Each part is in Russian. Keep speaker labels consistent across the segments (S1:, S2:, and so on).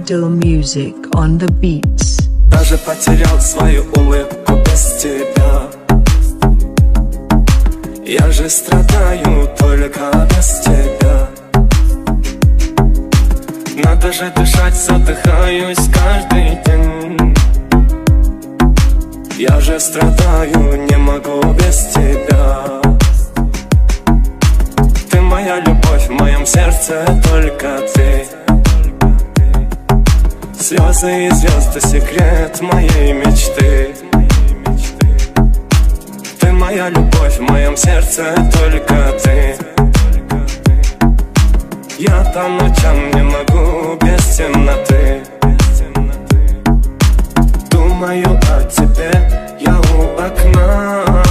S1: Digital music on the beats.
S2: Даже потерял свою улыбку без тебя. Я же страдаю только без тебя. Надо же дышать, задыхаюсь каждый день. Я же страдаю, не могу без тебя. Ты моя любовь, в моем сердце только ты. Слезы и звезды, секрет моей мечты. Ты моя любовь, в моем сердце только ты. Я по ночам не могу без темноты. Думаю о тебе, я у окна.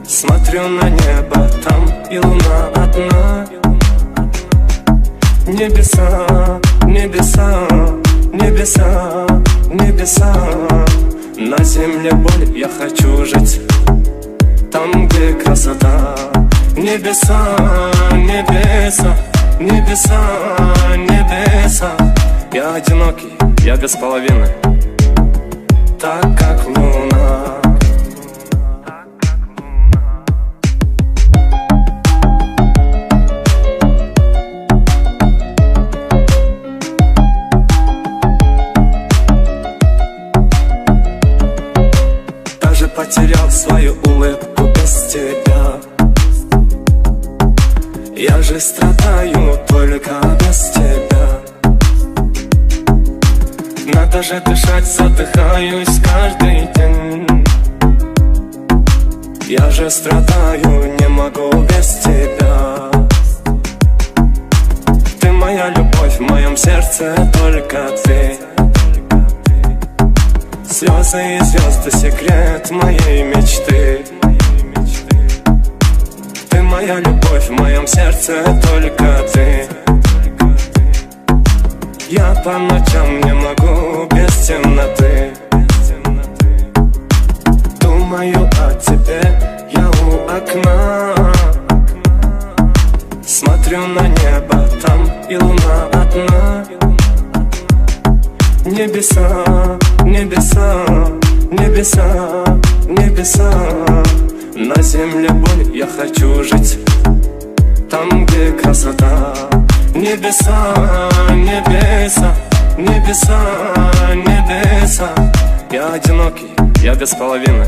S2: Смотрю на небо, там и луна одна. Небеса, небеса, небеса, небеса. На земле боль, я хочу жить там, где красота. Небеса, небеса, небеса, небеса. Я одинокий, я без половины, так как луна. Даже потерял свою улыбку без тебя. Я же страдаю только без тебя. Надо же дышать, задыхаюсь каждый день. Я же страдаю, не могу без тебя. Ты моя любовь, в моем сердце только ты. Слезы и звезды, секрет моей мечты. Ты моя любовь, в моем сердце только ты. Я по ночам не могу без темноты. Думаю о тебе, я у окна. Смотрю на небо, там и луна одна. Небеса, небеса, небеса, небеса. На земле боль, я хочу жить там, где красота. Небеса, небеса, небеса, небеса. Я одинокий, я без половины,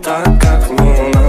S2: так как луна.